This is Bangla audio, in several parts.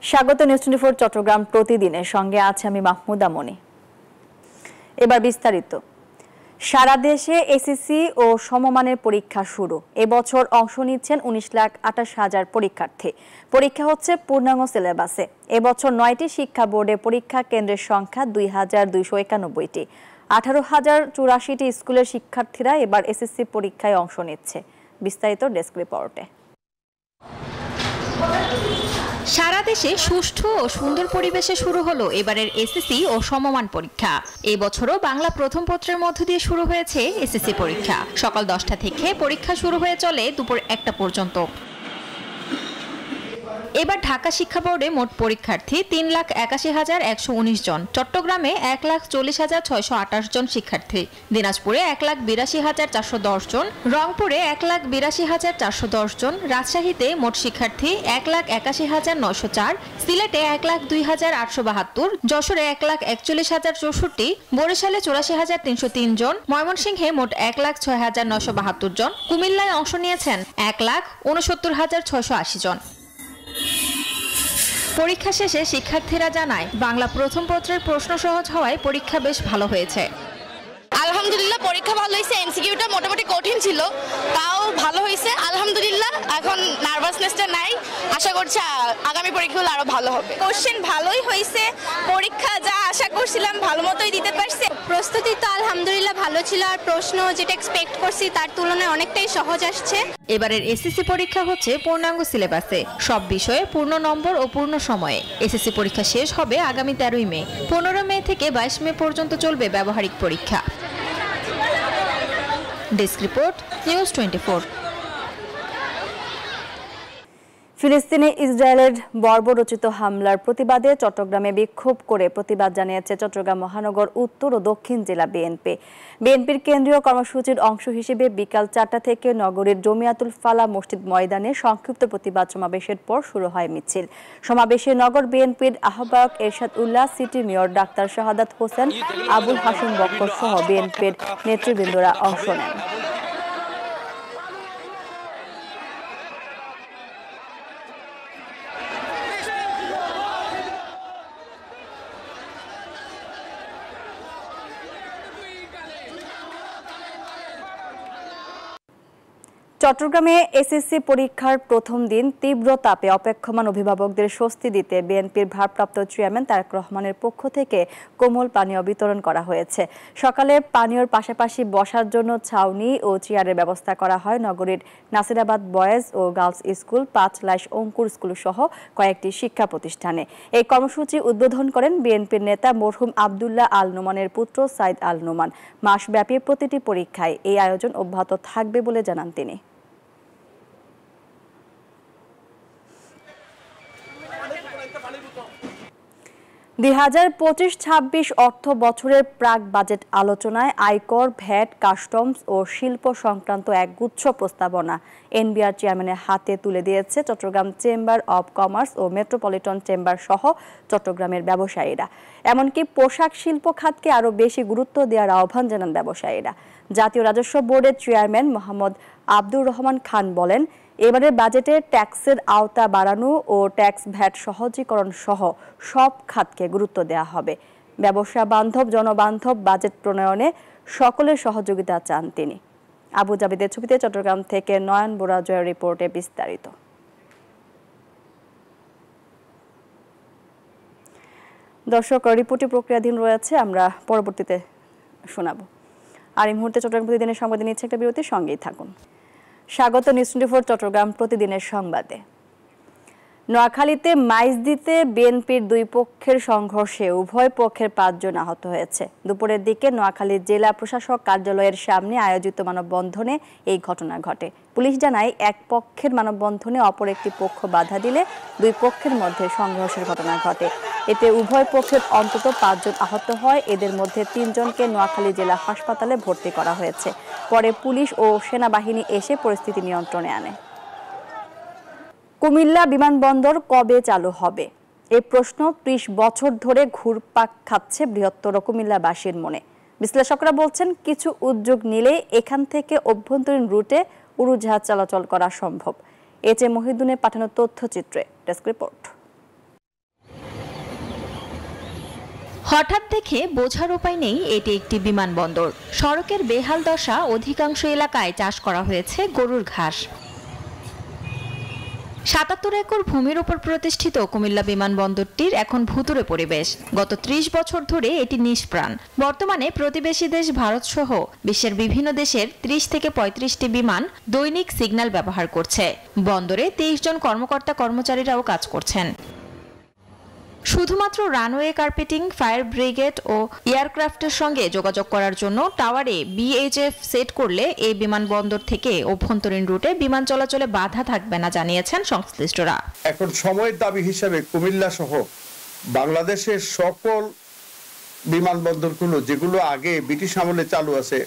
স্বাগত নিউজ 24 চট্টগ্রাম প্রতিদিনের সঙ্গে আছে আমি মাহমুদা মনি। এবার বিস্তারিত। সারা দেশে এসএসসি ও সমমানের পরীক্ষা শুরু। এবছর অংশ নিচ্ছেন 19,28,000 পরীক্ষার্থী। পরীক্ষা হচ্ছে পূর্ণাঙ্গ সিলেবাসে। এবছর 9টি শিক্ষা বোর্ডে পরীক্ষা কেন্দ্রের সংখ্যা 2,291টি। 18,084টি স্কুলের শিক্ষার্থীরা এবার এসএসসি পরীক্ষায় অংশ নিচ্ছে। বিস্তারিত ডেস্ক রিপোর্টে। সারা দেশে সুষ্ঠু ও সুন্দর পরিবেশে শুরু হলো এবারের এসএসসি ও সমমান পরীক্ষা। এই বছরও বাংলা প্রথম পত্রের মধ্য দিয়ে শুরু হয়েছে এসএসসি পরীক্ষা। সকাল 10টা থেকে পরীক্ষা শুরু হয়ে চলে দুপুর 1টা পর্যন্ত। এবার ঢাকা শিক্ষা বোর্ডে মোট পরীক্ষার্থী 3,81,119 জন, চট্টগ্রামে 1,40,628 জন শিক্ষার্থী, দিনাজপুরে 1,82,410 জন, রংপুরে 1,82,410 জন, রাজশাহীতে মোট শিক্ষার্থী 1,81,904, সিলেটে 1,02,872, যশোরে 1,41,064, বরিশালে 84,303 জন, ময়মনসিংহে মোট 1,06,972 জন, কুমিল্লায় অংশ নিয়েছেন 1,69,680 জন। পরীক্ষা শেষে শিক্ষার্থীরা জানায়, বাংলা প্রথম পত্রের প্রশ্ন সহজ হওয়ায় পরীক্ষা বেশ ভালো হয়েছে। আলহামদুলিল্লাহ পরীক্ষা ভালো হয়েছে। এমসিকিউটা মোটামুটি কঠিন ছিল, তাও ভালো হয়েছে আলহামদুলিল্লাহ। এখন নার্ভাসনেসটা নাই। আশা করছি আগামী পরীক্ষাগুলো আরো ভালো হবে। কোশ্চেন ভালোই হয়েছে, পরীক্ষা যা আশা করছিলাম ভালো মতোই দিতে পারছি। প্রস্তুতি তো আলহামদুলিল্লাহ ভালো ছিল, আর প্রশ্ন যেটা এক্সপেক্ট করছি তার তুলনায় অনেকটাই সহজ আসছে। এবারের এসএসসি পরীক্ষা হচ্ছে পূর্ণাঙ্গ সিলেবাসে, সব বিষয়ে পূর্ণ নম্বর ও পূর্ণ সময়ে। এসএসসি পরীক্ষা শেষ হবে আগামী 13ই মে। 15 মে থেকে 22 মে পর্যন্ত চলবে ব্যবহারিক পরীক্ষা। Desk report, news 24। ফিলিস্তিনে ইসরায়েলের বর্বরোচিত হামলার প্রতিবাদে চট্টগ্রামে বিক্ষোভ করে প্রতিবাদ জানিয়েছে চট্টগ্রাম মহানগর উত্তর ও দক্ষিণ জেলা বিএনপি। বিএনপির কেন্দ্রীয় কর্মসূচির অংশ হিসেবে বিকাল 4টা থেকে নগরীর জমিয়াতুল ফালাহ মসজিদ ময়দানে সংক্ষিপ্ত প্রতিবাদ সমাবেশের পর শুরু হয় মিছিল। সমাবেশে নগর বিএনপির আহ্বায়ক এরশাদ উল্লাহ, city mayor doctor Shahadat Hossain, Abul Hashim Bakkar সহ বিএনপির নেতৃবৃন্দরা অংশ নেন। চট্টগ্রামে এসএসসি পরীক্ষার প্রথম দিন তীব্র তাপে অপেক্ষমান অভিভাবকদের স্বস্তি দিতে বিএনপির ভারপ্রাপ্ত চেয়ারম্যান তারেক রহমানের পক্ষ থেকে কোমল পানীয় বিতরণ করা হয়েছে। সকালে পানীয়র পাশাপাশি বসার জন্য ছাউনি ও চেয়ারের ব্যবস্থা করা হয় নগরীর নাসিরাবাদ বয়েজ ও গার্লস স্কুল, 5 লাইশ অঙ্কুর স্কুল সহ কয়েকটি শিক্ষা প্রতিষ্ঠানে। এই কর্মসূচি উদ্বোধন করেন বিএনপির নেতা মরহুম আব্দুল্লাহ আল নোমানের পুত্র সাইদ আল নোমান। মাসব্যাপী প্রতিটি পরীক্ষায় এই আয়োজন অব্যাহত থাকবে বলে জানান তিনি। 2025-26 অর্থ বছরের প্রাক বাজেট আলোচনায় আয়কর, ভ্যাট, কাস্টমস ও শিল্প সংক্রান্ত একগুচ্ছ প্রস্তাবনা এনবিআর চেয়ারম্যানের হাতে তুলে দিয়েছে চট্টগ্রাম চেম্বার অব কমার্স ও মেট্রোপলিটন চেম্বার সহ চট্টগ্রামের ব্যবসায়ীরা। এমনকি পোশাক শিল্প খাতকে আরও বেশি গুরুত্ব দেওয়ার আহ্বান জানান ব্যবসায়ীরা। জাতীয় রাজস্ব বোর্ডের চেয়ারম্যান মোহাম্মদ আব্দুর রহমান খান বলেন, এবারের বাজেটে ট্যাক্সের আওতা বাড়ানো ও ট্যাক্স ভ্যাট সহজীকরণ সহ সব খাতকে গুরুত্ব দেওয়া হবে। ব্যবসা বান্ধব, জনবান্ধব বাজেট প্রণয়নে সকলের সহযোগিতা চান তিনি। আবু জাবেদের ছবিতে চট্টগ্রাম থেকে নয়ন বোরাজয়ের রিপোর্টে বিস্তারিত। দর্শক, রিপোর্টটি প্রক্রিয়াধীন রয়েছে, আমরা পরবর্তীতে শোনাবো। আর এই মুহূর্তে চট্টগ্রাম প্রতিদিনের সংবাদে নিচ্ছে একটা বিরতির সঙ্গেই থাকুন। স্বাগত নিউজ 24 চট্টগ্রাম প্রতিদিনের সংবাদে। নোয়াখালীতে মাইজদিতে বিএনপির দুই পক্ষের সংঘর্ষে উভয় পক্ষের 5 জন আহত হয়েছে। দুপুরের দিকে নোয়াখালী জেলা প্রশাসক কার্যালয়ের সামনে আয়োজিত মানববন্ধনে এই ঘটনা ঘটে। পুলিশ জানায়, এক পক্ষের মানববন্ধনে অপর একটি পক্ষ বাধা দিলে দুই পক্ষের মধ্যে সংঘর্ষের ঘটনা ঘটে। এতে উভয় পক্ষের অন্তত 5 জন আহত হয়। এদের মধ্যে 3 জনকে নোয়াখালী জেলা হাসপাতালে ভর্তি করা হয়েছে। পরে পুলিশ ও সেনাবাহিনী এসে পরিস্থিতি নিয়ন্ত্রণে আনে। কুমিল্লা বিমানবন্দর কবে চালু হবে? এই প্রশ্ন 30 বছর ধরে ঘুরপাক খাচ্ছে বৃহত্তর কুমিল্লাবাসীর মনে। বিশ্লেষকরা বলছেন, কিছু উদ্যোগ নিলে এখান থেকে অভ্যন্তরীণ রুটে উড়োজাহাজ চলাচল করা সম্ভব। এচ এ মহিউদ্দিনের পাঠানো তথ্যচিত্রে ডেস্ক রিপোর্ট। হঠাৎ দেখে বোঝার উপায় নেই এটি একটি বিমানবন্দর। সড়কের বেহাল দশা, অধিকাংশ এলাকায় চাষ করা হয়েছে গরুর ঘাস। ৭৭ একর ভূমির উপর প্রতিষ্ঠিত কুমিল্লা বিমানবন্দরটির এখন ভুতুড়ে পরিবেশ। গত ৩০ বছর ধরে এটি নিষ্প্রাণ। বর্তমানে প্রতিবেশী দেশ ভারত সহ বিশ্বের বিভিন্ন দেশের ৩০ থেকে ৩৫টি বিমান দৈনিক সিগন্যাল ব্যবহার করছে। বন্দরে ২৩ জন কর্মচারীরাও কাজ করছেন। শুধুমাত্র রানওয়ে কার্পেটিং, ফায়ার ব্রিগেড ও এয়ারক্রাফটের সঙ্গে যোগাযোগ করার জন্য টাওয়ারে বিএইচএফ সেট করলে এই বিমানবন্দর থেকে অভ্যন্তরীণ রুটে বিমান চলাচলে বাধা থাকবে না জানিয়েছেন সংশ্লিষ্টরা। এখন সময়ের দাবি হিসেবে কুমিল্লা সহ বাংলাদেশের সকল বিমানবন্দরগুলো যেগুলো আগে ব্রিটিশ আমলে চালু আছে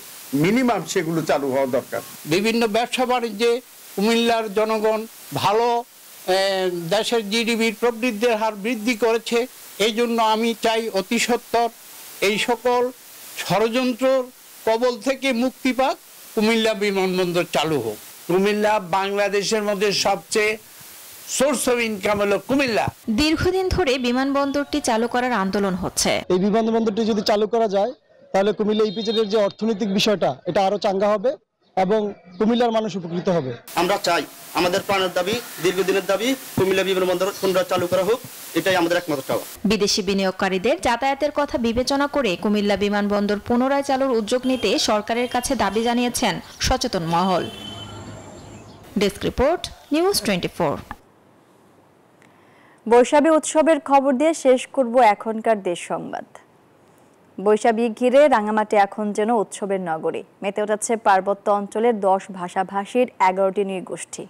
মিনিমাম সেগুলো চালু হওয়া দরকার। বিভিন্ন ব্যবসা বাণিজ্যে কুমিল্লার জনগণ ভালো, দেশের জিডিপির প্রবৃদ্ধির হার বৃদ্ধি করেছে। এই জন্য আমি চাই অতি সত্বর এই সকল ষড়যন্ত্রের কবল থেকে মুক্তি পাক, কুমিল্লা বিমানবন্দর চালু হোক। কুমিল্লা বাংলাদেশের মধ্যে সবচেয়ে সোর্স অফ ইনকাম হলো কুমিল্লা। দীর্ঘদিন ধরে বিমানবন্দরটি চালু করার আন্দোলন হচ্ছে। এই বিমানবন্দরটি যদি চালু করা যায় তাহলে কুমিল্লা ইপিজেডের যে অর্থনৈতিক বিষয়টা এটা আরো চাঙ্গা হবে এবং কুমিল্লার মানুষ উপকৃত হবে। আমরা চাই, আমাদের প্রাণের দাবি, দীর্ঘদিনের দাবি, কুমিল্লা বিমানবন্দর পুনরায় চালু করা হোক। এটাই আমাদের একমাত্র চাওয়া। বিদেশি বিনিয়োগকারীদের যাতায়াতের কথা বিবেচনা করে কুমিল্লা বিমানবন্দর পুনরায় চালুর উদ্যোগ নিতে সরকারের কাছে দাবি জানিয়েছেন সচেতন মহল। Desk report, news 24। বৈশাখী উৎসবের খবর দিয়ে শেষ করব এখনকার দেশ সংবাদ। বৈশাখী ঘিরে রাঙামাটি এখন যেন উৎসবের নগরী। মেতে উঠেছে পার্বত্য অঞ্চলের 10 ভাষাভাষীর 11টি নৃগোষ্ঠী।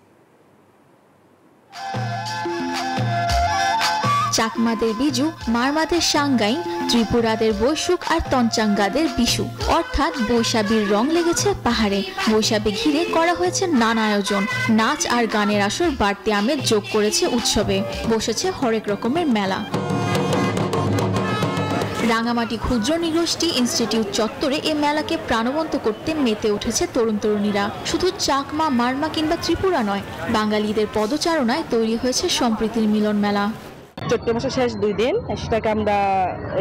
চাকমাদের বিজু, মারমাদের সাংগাইন, ত্রিপুরাদের বৈশুক আর তঞ্চাঙ্গাদের বিশু, অর্থাৎ বৈশাখীর রং লেগেছে পাহাড়ে। বৈশাখী ঘিরে করা হয়েছে নানা আয়োজন, নাচ আর গানের আসর বাড়তি আমেজ যোগ করেছে উৎসবে। বসেছে হরেক রকমের মেলা। রাঙামাটি ক্ষুদ্র নৃগোষ্ঠী ইনস্টিটিউট চত্বরে এ মেলাকে প্রাণবন্ত করতে মেতে উঠেছে তরুণ তরুণীরা। শুধু চাকমা, মারমা কিংবা ত্রিপুরা নয়, বাঙালিদের পদচারণায় তৈরি হয়েছে সম্প্রীতির মিলন মেলা। চৈত্র মাসের শেষ 2 দিন, সেটাকে আমরা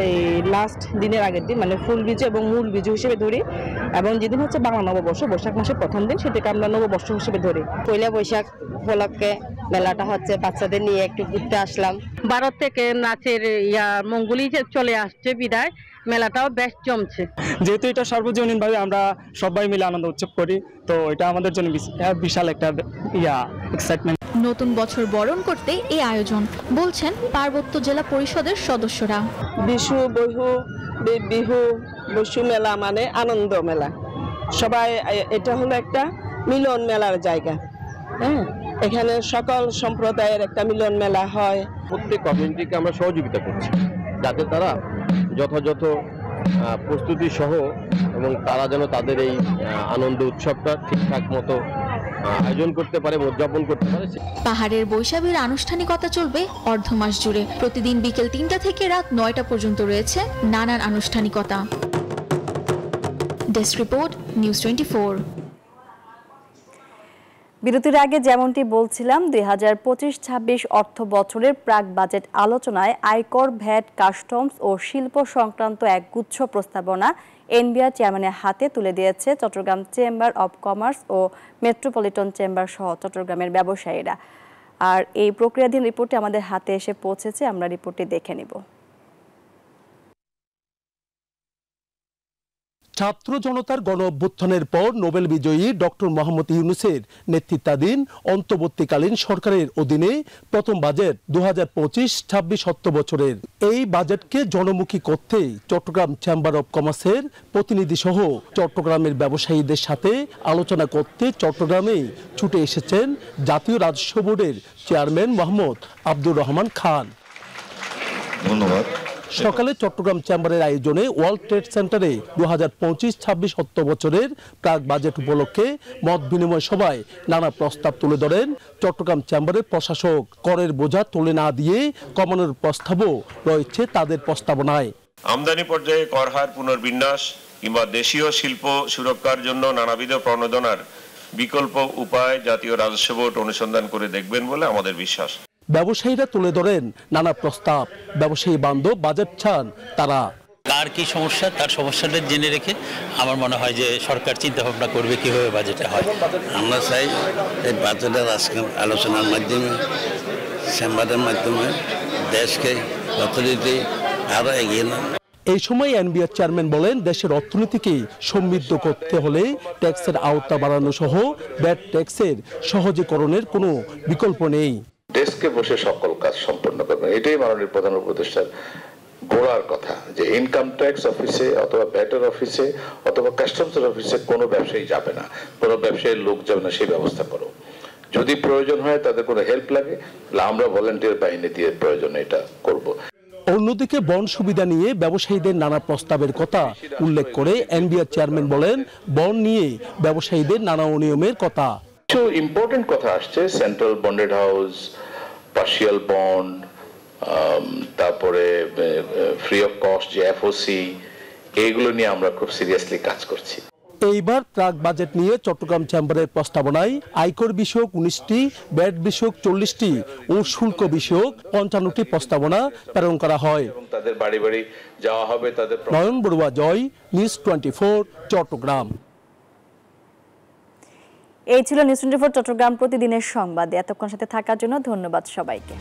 এই লাস্ট দিনের আগের দিন মানে ফুল বিজু এবং মূল বিজু হিসেবে ধরি, এবং যেদিন হচ্ছে বাংলা নববর্ষ, বৈশাখ মাসের প্রথম দিন, সেটাকে আমরা নববর্ষ হিসেবে ধরি। পয়লা বৈশাখ উপলক্ষে মেলাটা হচ্ছে, বাচ্চাদের নিয়ে একটু ঘুরতে আসলাম। ভারত থেকে নাচের মঙ্গলি চলে আসছে বিদায় মেলাটাও বেশ জমছে। যেহেতু এটা সার্বজনীন ভাবে আমরা সবাই মিলে আনন্দ উৎসব করি, তো এটা আমাদের জন্য বিশাল একটা এক্সাইটমেন্ট। নতুন বছর বরণ করতে এই আয়োজন, বলছেন পার্বত্য জেলা পরিষদের সদস্যরা। বিশু বিহু বৈশু মেলা মানে আনন্দ মেলা। সবাই, এটা হলো একটা মিলন মেলার জায়গা। হ্যাঁ, এখানে সকল সম্প্রদায়ের একটা মিলন মেলা হয়। প্রত্যেক কমিউনিটিকে আমরা সহযোগিতা করছি যাতে তারা যথাযথ প্রস্তুতি সহ এবং তারা যেন তাদের এই আনন্দ উৎসবটা ঠিকঠাক মতো আয়োজন করতে পারে, উদযাপন করতে পারে। পাহাড়ের বৈশাখীর আনুষ্ঠানিকতা চলবে অর্ধ মাস জুড়ে। প্রতিদিন বিকেল 3টা থেকে রাত 9টা পর্যন্ত রয়েছে নানান আনুষ্ঠানিকতা। Desk report, news 24। বিরতির আগে যেমনটি বলছিলাম, 2025-26 অর্থ বছরের প্রাক বাজেট আলোচনায় আয়কর, ভ্যাট, কাস্টমস ও শিল্প সংক্রান্ত এক গুচ্ছ প্রস্তাবনা এনবিআর চেয়ারম্যানের হাতে তুলে দিয়েছে চট্টগ্রাম চেম্বার অব কমার্স ও মেট্রোপলিটন চেম্বার সহ চট্টগ্রামের ব্যবসায়ীরা। আর এই প্রক্রিয়াধীন রিপোর্টটি আমাদের হাতে এসে পৌঁছেছে, আমরা রিপোর্টটি দেখে নেব। ছাত্র জনতার গণ অভ্যুত্থানের পর নোবেল বিজয়ী ডক্টর মোহাম্মদ ইউনূসের নেতৃত্বাধীন অন্তর্বর্তীকালীন সরকারের অধীনে প্রথম বাজেট 2025-26 অর্থ বছরের এই বাজেটকে জনমুখী করতে চট্টগ্রাম চেম্বার অব কমার্সের প্রতিনিধি সহ চট্টগ্রামের ব্যবসায়ীদের সাথে আলোচনা করতে চট্টগ্রামে ছুটে এসেছেন জাতীয় রাজস্ব বোর্ডের চেয়ারম্যান মোহাম্মদ আব্দুর রহমান খান। ধন্যবাদ। সকালে চট্টগ্রাম চেম্বারের আয়োজনে ওয়ার্ল্ড ট্রেড সেন্টারে 2025-26 অর্থ বছরের প্রাক বাজেট উপলক্ষে মত বিনিময় সভায় নানা প্রস্তাব তুলে ধরেন চট্টগ্রাম চেম্বারের প্রশাসক। করের বোঝা তুলে না দিয়ে কমানোর প্রস্তাবও রয়েছে তাদের প্রস্তাবনায়। আমদানি পর্যায়ে কর হার পুনর্বিন্যাস কিংবা দেশীয় শিল্প সুরক্ষার জন্য নানাবিধ প্রণোদনার বিকল্প উপায় জাতীয় রাজস্ব বোর্ড অনুসন্ধান করে দেখবেন বলে আমাদের বিশ্বাস। ব্যবসায়ীরা তুলে ধরেন নানা প্রস্তাব। ব্যবসায়ী বান্ধব বাজেট চান তারা। কার কি সমস্যা তার সমস্যাটা জেনে রেখে আমার মনে হয় যে সরকার চিন্তা ভাবনা করবে কিভাবে বাজেটটা হয়। আমরা চাই এই বাজেটের আজকে আলোচনার মাধ্যমে চেম্বারের মাধ্যমে দেশকে অর্থনীতি আরো এগিয়ে না। এই সময় এনবিআর চেয়ারম্যান বলেন, দেশের অর্থনীতিকে সমৃদ্ধ করতে হলে ট্যাক্সের আওতা বাড়ানো সহ ব্যাট ট্যাক্সের সহজীকরণের কোনো বিকল্প নেই। ডেস্কে বসে সকল কাজ সম্পন্ন করবেন, এটাই মাননীয় প্রধান উপদেষ্টার বলার কথা, যে ইনকাম ট্যাক্স অফিসে অথবা ভ্যাটের অফিসে অথবা কাস্টমসের অফিসে কোনো ব্যবসায়ী যাবে না, কোনো ব্যবসায়ীর লোক যাবে না, সেই ব্যবস্থা করো। যদি প্রয়োজন হয় তাদের কোনো হেল্প লাগে তাহলে আমরা ভলান্টিয়ার বাহিনী দিয়ে প্রয়োজন এটা করব। অন্যদিকে বন সুবিধা নিয়ে ব্যবসায়ীদের নানা প্রস্তাবের কথা উল্লেখ করে এনবিআর চেয়ারম্যান বলেন, বন নিয়ে ব্যবসায়ীদের নানা অনিয়মের কথা। কিছু ইম্পর্টেন্ট কথা আসছে, central bonded house, partial bond, তারপরে ফ্রি অফ কস্ট যে এফওসি, এইগুলো নিয়ে আমরা খুব সিরিয়াসলি কাজ করছি। এইবার প্রাক বাজেট নিয়ে চট্টগ্রাম চেম্বারের প্রস্তাবনায় আয়কর বিষয়ক 19টি, ব্যাট বিষয়ক 40টি ও শুল্ক বিষয়ক 55টি প্রস্তাবনা প্রেরণ করা হয়। তাদের বাড়ি বাড়ি যাওয়া হবে। তাদের নয়ন বড়ুয়া, জয়, নিউজ 24 চট্টগ্রাম। এই ছিল নিউজ 24 চট্টগ্রাম প্রতিদিনের সংবাদ। এতক্ষণ সাথে থাকার জন্য ধন্যবাদ সবাইকে।